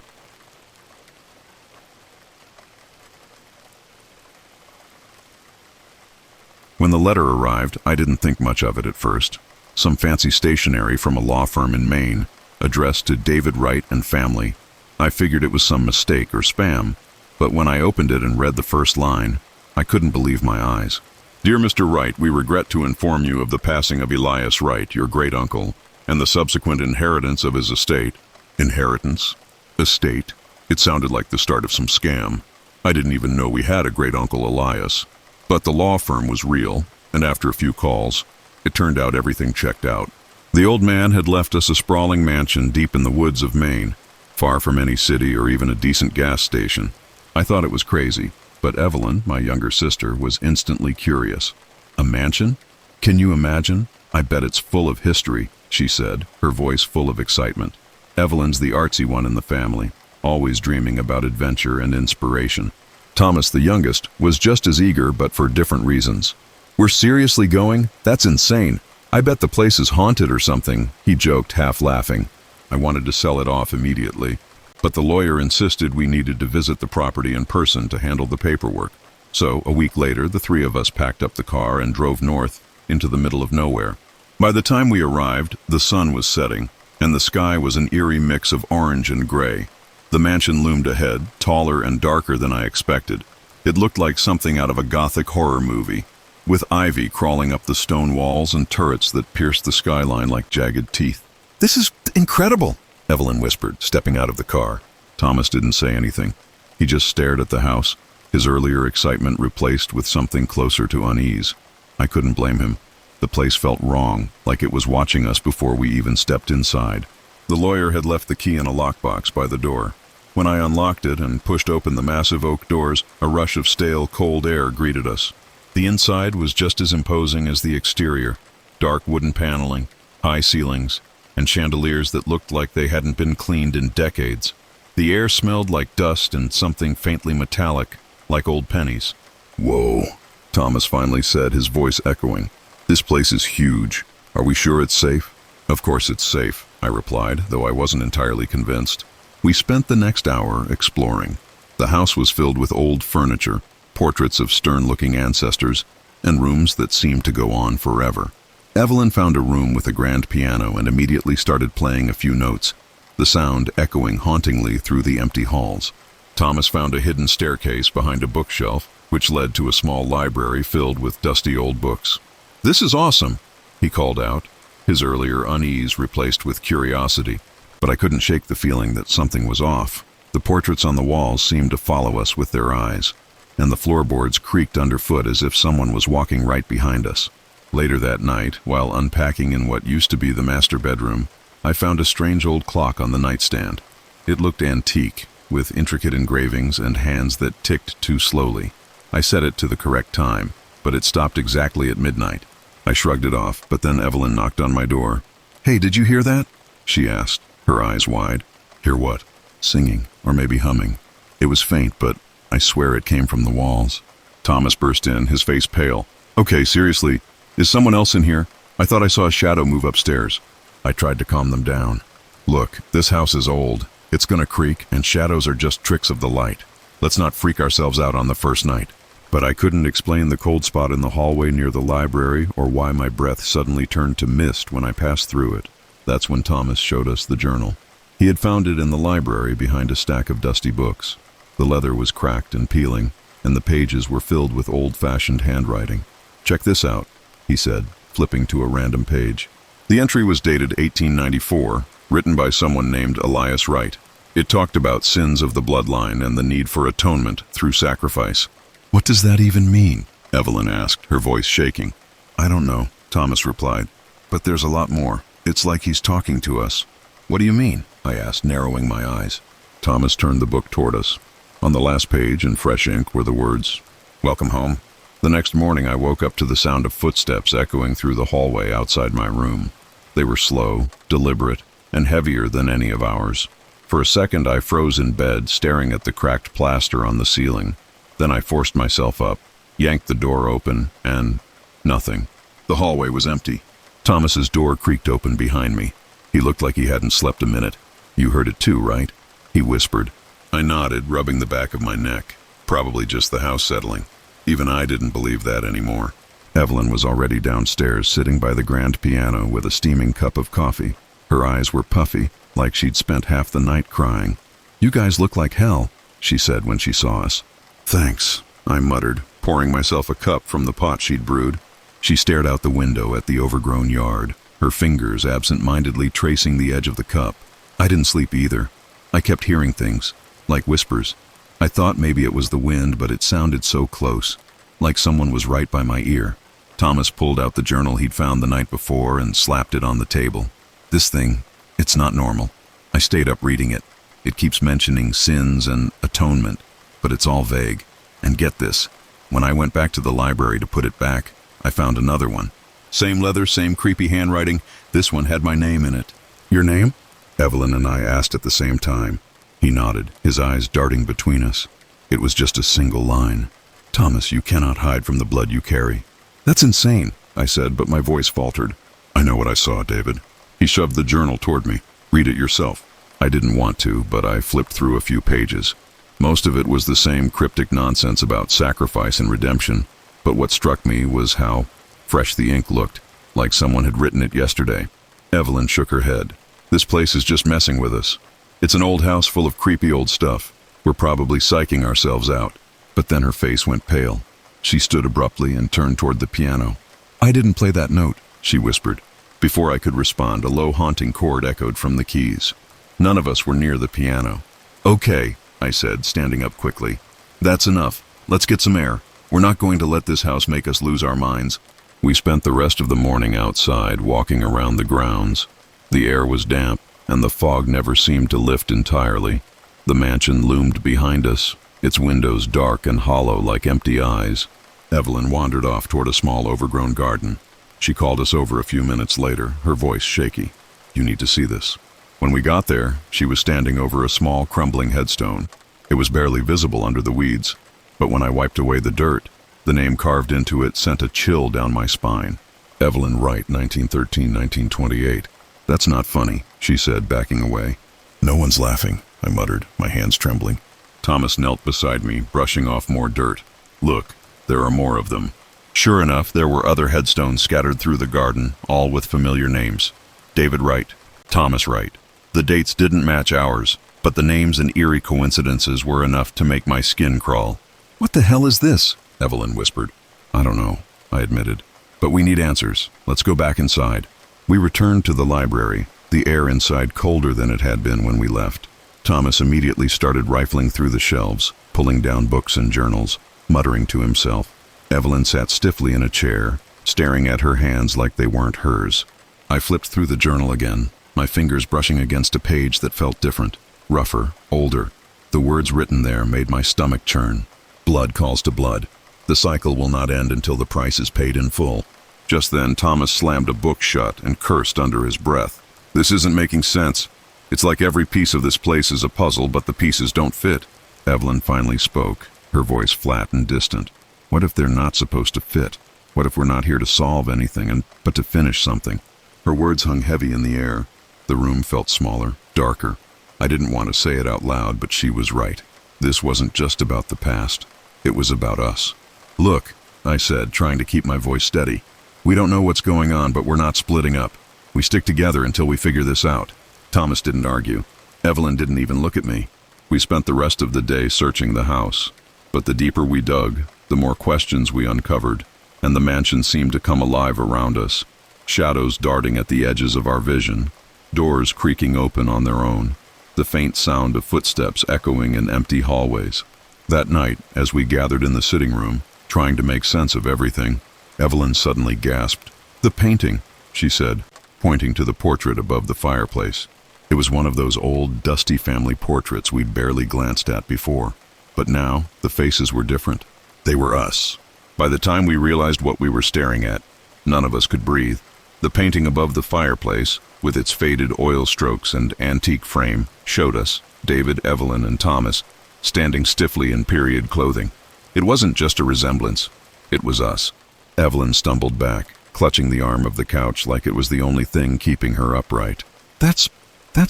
When the letter arrived, I didn't think much of it at first. Some fancy stationery from a law firm in Maine, addressed to David Wright and family. I figured it was some mistake or spam, but when I opened it and read the first line, I couldn't believe my eyes. "Dear Mr. Wright, we regret to inform you of the passing of Elias Wright, your great-uncle, and the subsequent inheritance of his estate." Inheritance? Estate? It sounded like the start of some scam. I didn't even know we had a great-uncle Elias. But the law firm was real, and after a few calls, it turned out everything checked out. The old man had left us a sprawling mansion deep in the woods of Maine, far from any city or even a decent gas station. I thought it was crazy, but Evelyn, my younger sister, was instantly curious. "A mansion? Can you imagine? I bet it's full of history," she said, her voice full of excitement. Evelyn's the artsy one in the family, always dreaming about adventure and inspiration. Thomas, the youngest, was just as eager, but for different reasons. "We're seriously going? That's insane. I bet the place is haunted or something," he joked, half laughing. I wanted to sell it off immediately, but the lawyer insisted we needed to visit the property in person to handle the paperwork. So, a week later, the three of us packed up the car and drove north into the middle of nowhere. By the time we arrived, the sun was setting, and the sky was an eerie mix of orange and gray. The mansion loomed ahead, taller and darker than I expected. It looked like something out of a gothic horror movie, with ivy crawling up the stone walls and turrets that pierced the skyline like jagged teeth. "This is incredible," Evelyn whispered, stepping out of the car. Thomas didn't say anything. He just stared at the house, his earlier excitement replaced with something closer to unease. I couldn't blame him. The place felt wrong, like it was watching us before we even stepped inside. The lawyer had left the key in a lockbox by the door. When I unlocked it and pushed open the massive oak doors, a rush of stale, cold air greeted us. The inside was just as imposing as the exterior. Dark wooden paneling, high ceilings, and chandeliers that looked like they hadn't been cleaned in decades. The air smelled like dust and something faintly metallic, like old pennies. "Whoa," Thomas finally said, his voice echoing. "This place is huge. Are we sure it's safe?" "Of course it's safe," I replied, though I wasn't entirely convinced. We spent the next hour exploring. The house was filled with old furniture, portraits of stern-looking ancestors, and rooms that seemed to go on forever. Evelyn found a room with a grand piano and immediately started playing a few notes, the sound echoing hauntingly through the empty halls. Thomas found a hidden staircase behind a bookshelf, which led to a small library filled with dusty old books. "This is awesome," he called out. his earlier unease replaced with curiosity. But I couldn't shake the feeling that something was off. The portraits on the walls seemed to follow us with their eyes, and the floorboards creaked underfoot as if someone was walking right behind us. Later that night, while unpacking in what used to be the master bedroom, I found a strange old clock on the nightstand. It looked antique, with intricate engravings and hands that ticked too slowly. I set it to the correct time, but it stopped exactly at midnight. I shrugged it off, but then Evelyn knocked on my door. "Hey, did you hear that?" she asked, her eyes wide. "Hear what?" "Singing, or maybe humming." It was faint, but I swear it came from the walls. Thomas burst in, his face pale. "Okay, seriously, is someone else in here? I thought I saw a shadow move upstairs." I tried to calm them down. "Look, this house is old. It's gonna creak, and shadows are just tricks of the light. Let's not freak ourselves out on the first night." But I couldn't explain the cold spot in the hallway near the library or why my breath suddenly turned to mist when I passed through it. That's when Thomas showed us the journal. He had found it in the library behind a stack of dusty books. The leather was cracked and peeling, and the pages were filled with old-fashioned handwriting. "Check this out," he said, flipping to a random page. The entry was dated 1894, written by someone named Elias Wright. It talked about sins of the bloodline and the need for atonement through sacrifice. "What does that even mean?" Evelyn asked, her voice shaking. "I don't know," Thomas replied, "but there's a lot more. It's like he's talking to us." "What do you mean?" I asked, narrowing my eyes. Thomas turned the book toward us. On the last page, in fresh ink, were the words, "Welcome home." The next morning I woke up to the sound of footsteps echoing through the hallway outside my room. They were slow, deliberate, and heavier than any of ours. For a second I froze in bed, staring at the cracked plaster on the ceiling. Then I forced myself up, yanked the door open, and nothing. The hallway was empty. Thomas's door creaked open behind me. He looked like he hadn't slept a minute. "You heard it too, right?" he whispered. I nodded, rubbing the back of my neck. Probably just the house settling. Even I didn't believe that anymore. Evelyn was already downstairs, sitting by the grand piano with a steaming cup of coffee. Her eyes were puffy, like she'd spent half the night crying. "You guys look like hell," she said when she saw us. "Thanks," I muttered, pouring myself a cup from the pot she'd brewed. She stared out the window at the overgrown yard, her fingers absent-mindedly tracing the edge of the cup. I didn't sleep either. I kept hearing things, like whispers. I thought maybe it was the wind, but it sounded so close, like someone was right by my ear. Thomas pulled out the journal he'd found the night before and slapped it on the table. "This thing, it's not normal." I stayed up reading it. It keeps mentioning sins and atonement, but it's all vague. And get this, when I went back to the library to put it back, I found another one. Same leather, same creepy handwriting. This one had my name in it. "Your name?" Evelyn and I asked at the same time. He nodded, his eyes darting between us. It was just a single line. "Thomas, you cannot hide from the blood you carry." "That's insane," I said, but my voice faltered. "I know what I saw, David." He shoved the journal toward me. "Read it yourself." I didn't want to, but I flipped through a few pages. Most of it was the same cryptic nonsense about sacrifice and redemption, but what struck me was how fresh the ink looked, like someone had written it yesterday. Evelyn shook her head. "This place is just messing with us. It's an old house full of creepy old stuff. We're probably psyching ourselves out." But then her face went pale. She stood abruptly and turned toward the piano. "I didn't play that note," she whispered. Before I could respond, a low haunting chord echoed from the keys. None of us were near the piano. "Okay," I said, standing up quickly. "That's enough. Let's get some air. We're not going to let this house make us lose our minds." We spent the rest of the morning outside, walking around the grounds. The air was damp, and the fog never seemed to lift entirely. The mansion loomed behind us, its windows dark and hollow like empty eyes. Evelyn wandered off toward a small overgrown garden. She called us over a few minutes later, her voice shaky. "You need to see this." When we got there, she was standing over a small, crumbling headstone. It was barely visible under the weeds, but when I wiped away the dirt, the name carved into it sent a chill down my spine. "Evelyn Wright, 1913-1928. "That's not funny," she said, backing away. "No one's laughing," I muttered, my hands trembling. Thomas knelt beside me, brushing off more dirt. "Look, there are more of them." Sure enough, there were other headstones scattered through the garden, all with familiar names. David Wright, Thomas Wright. The dates didn't match ours, but the names and eerie coincidences were enough to make my skin crawl. "What the hell is this?" Evelyn whispered. "I don't know," I admitted. "But we need answers. Let's go back inside." We returned to the library, the air inside colder than it had been when we left. Thomas immediately started rifling through the shelves, pulling down books and journals, muttering to himself. Evelyn sat stiffly in a chair, staring at her hands like they weren't hers. I flipped through the journal again, my fingers brushing against a page that felt different, rougher, older. The words written there made my stomach churn. Blood calls to blood. The cycle will not end until the price is paid in full. Just then, Thomas slammed a book shut and cursed under his breath. This isn't making sense. It's like every piece of this place is a puzzle, but the pieces don't fit. Evelyn finally spoke, her voice flat and distant. What if they're not supposed to fit? What if we're not here to solve anything, but to finish something? Her words hung heavy in the air. The room felt smaller, darker. I didn't want to say it out loud, but she was right. This wasn't just about the past. It was about us. Look, I said, trying to keep my voice steady. We don't know what's going on, but we're not splitting up. We stick together until we figure this out. Thomas didn't argue. Evelyn didn't even look at me. We spent the rest of the day searching the house. But the deeper we dug, the more questions we uncovered, and the mansion seemed to come alive around us. Shadows darting at the edges of our vision, doors creaking open on their own, the faint sound of footsteps echoing in empty hallways. That night, as we gathered in the sitting room, trying to make sense of everything, Evelyn suddenly gasped. "The painting," she said, pointing to the portrait above the fireplace. It was one of those old, dusty family portraits we'd barely glanced at before. But now, the faces were different. They were us. By the time we realized what we were staring at, none of us could breathe. The painting above the fireplace, with its faded oil strokes and antique frame, showed us, David, Evelyn, and Thomas, standing stiffly in period clothing. It wasn't just a resemblance. It was us. Evelyn stumbled back, clutching the arm of the couch like it was the only thing keeping her upright. That's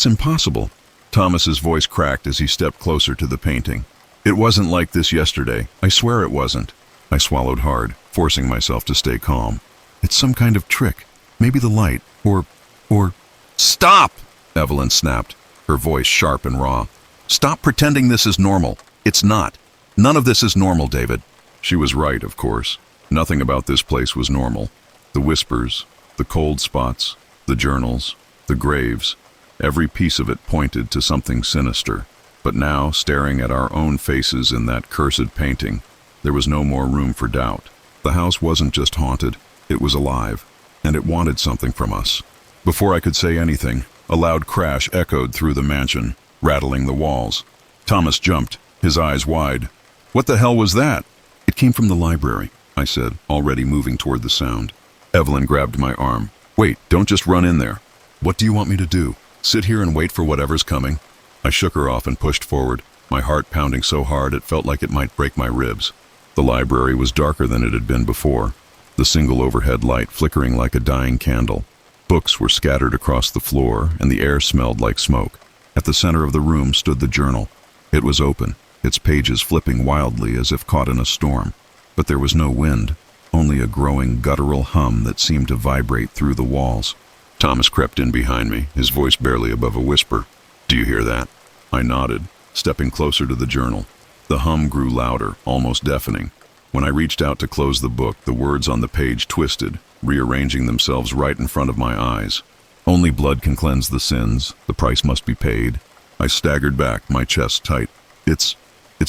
impossible." Thomas's voice cracked as he stepped closer to the painting. "It wasn't like this yesterday. I swear it wasn't." I swallowed hard, forcing myself to stay calm. "It's some kind of trick. Maybe the light, or... Stop!" Evelyn snapped, her voice sharp and raw. "Stop pretending this is normal. It's not. None of this is normal, David." She was right, of course. Nothing about this place was normal. The whispers, the cold spots, the journals, the graves, every piece of it pointed to something sinister. But now, staring at our own faces in that cursed painting, there was no more room for doubt. The house wasn't just haunted, it was alive, and it wanted something from us. Before I could say anything, a loud crash echoed through the mansion, rattling the walls. Thomas jumped, his eyes wide. "What the hell was that?" "It came from the library," I said, already moving toward the sound. Evelyn grabbed my arm. "Wait, don't just run in there." "What do you want me to do? Sit here and wait for whatever's coming?" I shook her off and pushed forward, my heart pounding so hard it felt like it might break my ribs. The library was darker than it had been before, the single overhead light flickering like a dying candle. Books were scattered across the floor, and the air smelled like smoke. At the center of the room stood the journal. It was open, its pages flipping wildly as if caught in a storm. But there was no wind, only a growing guttural hum that seemed to vibrate through the walls. Thomas crept in behind me, his voice barely above a whisper. "Do you hear that?" I nodded, stepping closer to the journal. The hum grew louder, almost deafening. When I reached out to close the book, the words on the page twisted, rearranging themselves right in front of my eyes. "Only blood can cleanse the sins. The price must be paid." I staggered back, my chest tight. It's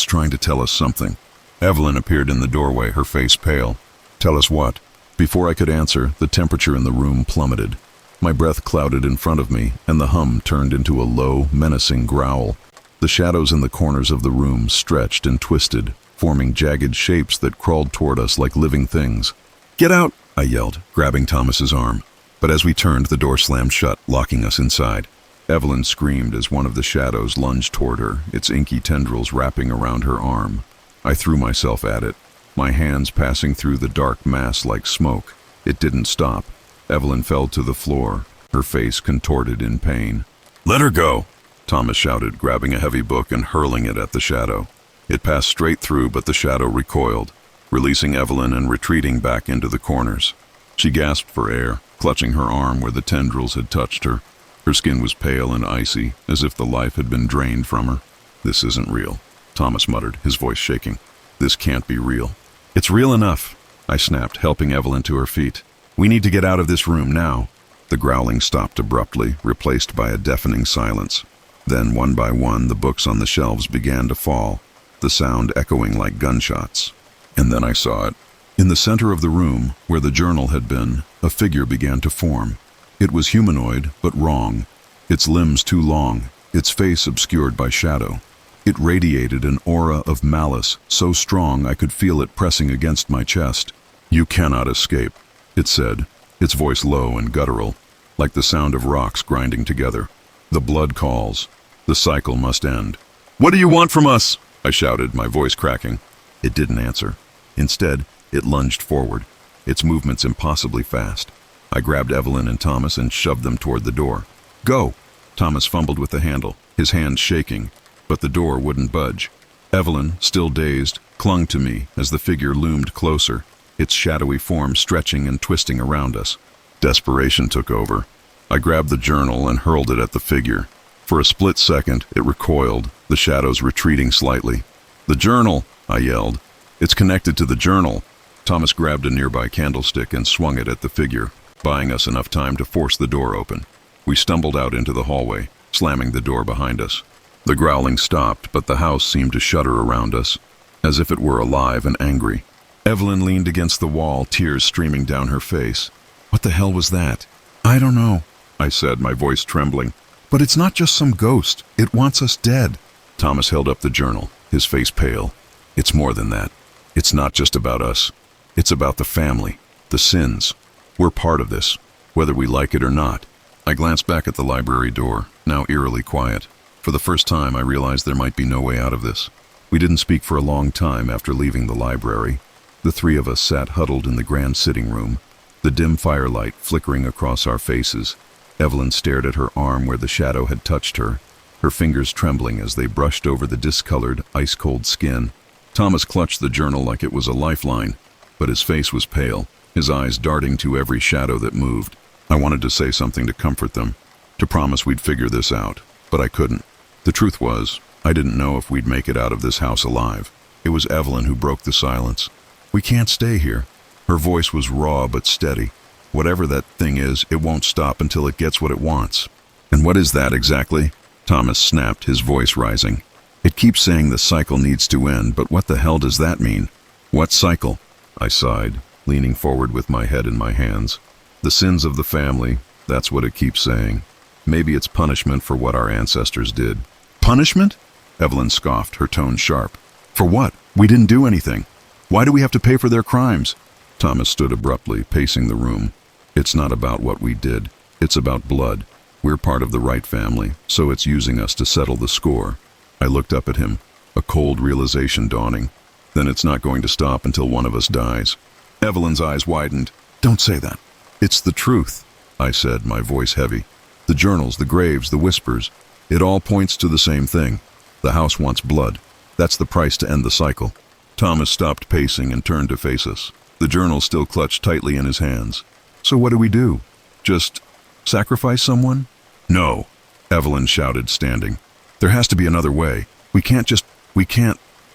trying to tell us something." Evelyn appeared in the doorway, her face pale. "Tell us what?" Before I could answer, the temperature in the room plummeted. My breath clouded in front of me, and the hum turned into a low, menacing growl. The shadows in the corners of the room stretched and twisted, forming jagged shapes that crawled toward us like living things. "Get out!" I yelled, grabbing Thomas's arm. But as we turned, the door slammed shut, locking us inside. Evelyn screamed as one of the shadows lunged toward her, its inky tendrils wrapping around her arm. I threw myself at it, my hands passing through the dark mass like smoke. It didn't stop. Evelyn fell to the floor, her face contorted in pain. "Let her go!" Thomas shouted, grabbing a heavy book and hurling it at the shadow. It passed straight through, but the shadow recoiled, releasing Evelyn and retreating back into the corners. She gasped for air, clutching her arm where the tendrils had touched her. Her skin was pale and icy, as if the life had been drained from her. "This isn't real," Thomas muttered, his voice shaking. "This can't be real." "It's real enough," I snapped, helping Evelyn to her feet. "We need to get out of this room now." The growling stopped abruptly, replaced by a deafening silence. Then, one by one, the books on the shelves began to fall, the sound echoing like gunshots. And then I saw it. In the center of the room, where the journal had been, a figure began to form. It was humanoid, but wrong. Its limbs too long, its face obscured by shadow. It radiated an aura of malice, so strong I could feel it pressing against my chest. "You cannot escape," it said, its voice low and guttural, like the sound of rocks grinding together. "The blood calls. The cycle must end." "What do you want from us?" I shouted, my voice cracking. It didn't answer. Instead, it lunged forward, its movements impossibly fast. I grabbed Evelyn and Thomas and shoved them toward the door. "Go!" Thomas fumbled with the handle, his hands shaking, but the door wouldn't budge. Evelyn, still dazed, clung to me as the figure loomed closer, its shadowy form stretching and twisting around us. Desperation took over. I grabbed the journal and hurled it at the figure. For a split second, it recoiled, the shadows retreating slightly. "The journal!" I yelled. "It's connected to the journal." Thomas grabbed a nearby candlestick and swung it at the figure, buying us enough time to force the door open. We stumbled out into the hallway, slamming the door behind us. The growling stopped, but the house seemed to shudder around us, as if it were alive and angry. Evelyn leaned against the wall, tears streaming down her face. "What the hell was that?" "I don't know," I said, my voice trembling. "But it's not just some ghost. It wants us dead." Thomas held up the journal, his face pale. "It's more than that. It's not just about us. It's about the family, the sins. We're part of this, whether we like it or not." I glanced back at the library door, now eerily quiet. For the first time, I realized there might be no way out of this. We didn't speak for a long time after leaving the library. The three of us sat huddled in the grand sitting room, the dim firelight flickering across our faces. Evelyn stared at her arm where the shadow had touched her, her fingers trembling as they brushed over the discolored, ice-cold skin. Thomas clutched the journal like it was a lifeline, but his face was pale, his eyes darting to every shadow that moved. I wanted to say something to comfort them, to promise we'd figure this out, but I couldn't. The truth was, I didn't know if we'd make it out of this house alive. It was Evelyn who broke the silence. "We can't stay here." Her voice was raw but steady. "Whatever that thing is, it won't stop until it gets what it wants." "And what is that exactly?" Thomas snapped, his voice rising. "It keeps saying the cycle needs to end, but what the hell does that mean?" "What cycle?" I sighed, leaning forward with my head in my hands. "The sins of the family, that's what it keeps saying. Maybe it's punishment for what our ancestors did." "Punishment?" Evelyn scoffed, her tone sharp. "For what? We didn't do anything. Why do we have to pay for their crimes?" Thomas stood abruptly, pacing the room. "It's not about what we did. It's about blood. We're part of the right family, so it's using us to settle the score." I looked up at him, a cold realization dawning. "Then it's not going to stop until one of us dies." Evelyn's eyes widened. "Don't say that." "It's the truth," I said, my voice heavy. "The journals, the graves, the whispers, it all points to the same thing. The house wants blood. That's the price to end the cycle." Thomas stopped pacing and turned to face us, the journal still clutched tightly in his hands. "So what do we do? Just sacrifice someone?" "No," Evelyn shouted, standing. "There has to be another way. We can't.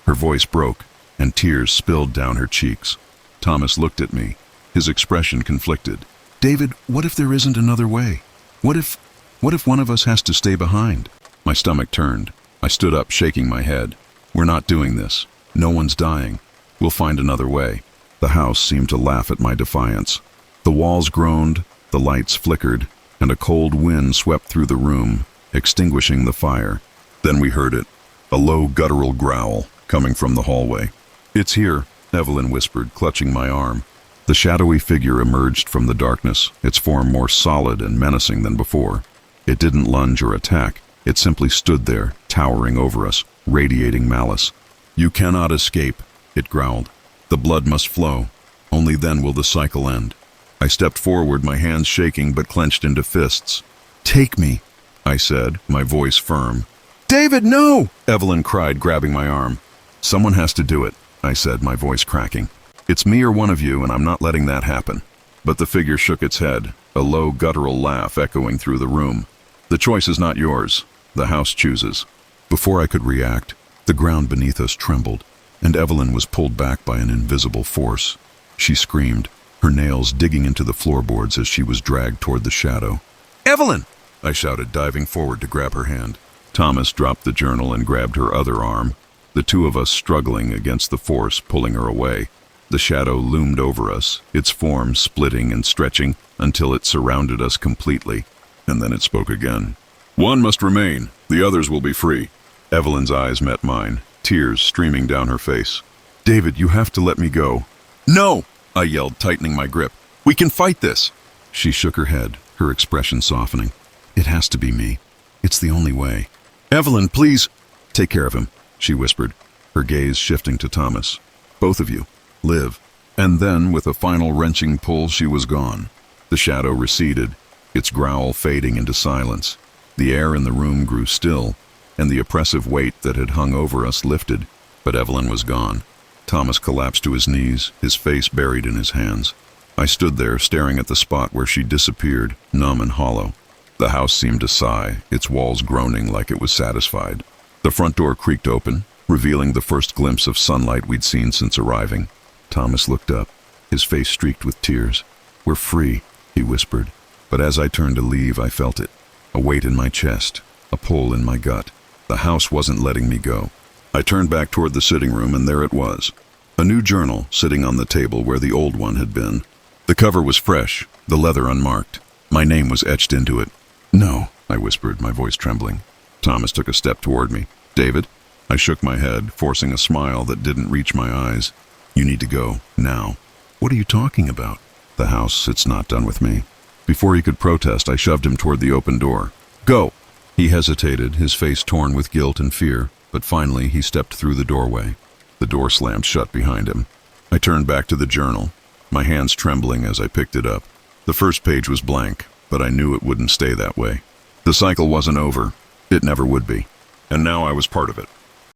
Her voice broke, and tears spilled down her cheeks. Thomas looked at me, his expression conflicted. "David, what if there isn't another way? What if one of us has to stay behind?" My stomach turned. I stood up, shaking my head. "We're not doing this. No one's dying. We'll find another way." The house seemed to laugh at my defiance. The walls groaned, the lights flickered, and a cold wind swept through the room, extinguishing the fire. Then we heard it, a low guttural growl coming from the hallway. "It's here," Evelyn whispered, clutching my arm. The shadowy figure emerged from the darkness, its form more solid and menacing than before. It didn't lunge or attack. It simply stood there, towering over us, radiating malice. "You cannot escape," it growled. "The blood must flow. Only then will the cycle end." I stepped forward, my hands shaking but clenched into fists. "Take me," I said, my voice firm. "David, no!" Evelyn cried, grabbing my arm. "Someone has to do it," I said, my voice cracking. "It's me or one of you, and I'm not letting that happen." But the figure shook its head, a low guttural laugh echoing through the room. "The choice is not yours. The house chooses." Before I could react, the ground beneath us trembled, and Evelyn was pulled back by an invisible force. She screamed, her nails digging into the floorboards as she was dragged toward the shadow. "Evelyn!" I shouted, diving forward to grab her hand. Thomas dropped the journal and grabbed her other arm, the two of us struggling against the force pulling her away. The shadow loomed over us, its form splitting and stretching until it surrounded us completely, and then it spoke again. "One must remain. The others will be free." Evelyn's eyes met mine, tears streaming down her face. "David, you have to let me go." "No!" I yelled, tightening my grip. "We can fight this." She shook her head, her expression softening. "It has to be me. It's the only way." "Evelyn, please." "Take care of him," she whispered, her gaze shifting to Thomas. "Both of you. Live." And then, with a final wrenching pull, she was gone. The shadow receded, its growl fading into silence. The air in the room grew still, and the oppressive weight that had hung over us lifted, but Evelyn was gone. Thomas collapsed to his knees, his face buried in his hands. I stood there, staring at the spot where she disappeared, numb and hollow. The house seemed to sigh, its walls groaning like it was satisfied. The front door creaked open, revealing the first glimpse of sunlight we'd seen since arriving. Thomas looked up, his face streaked with tears. "We're free," he whispered. But as I turned to leave, I felt it. A weight in my chest, a pull in my gut. The house wasn't letting me go. I turned back toward the sitting room, and there it was. A new journal sitting on the table where the old one had been. The cover was fresh, the leather unmarked. My name was etched into it. "No," I whispered, my voice trembling. Thomas took a step toward me. "David?" I shook my head, forcing a smile that didn't reach my eyes. "You need to go, now." "What are you talking about?" "The house, it's not done with me." Before he could protest, I shoved him toward the open door. "Go!" He hesitated, his face torn with guilt and fear, but finally he stepped through the doorway. The door slammed shut behind him. I turned back to the journal, my hands trembling as I picked it up. The first page was blank, but I knew it wouldn't stay that way. The cycle wasn't over. It never would be. And now I was part of it.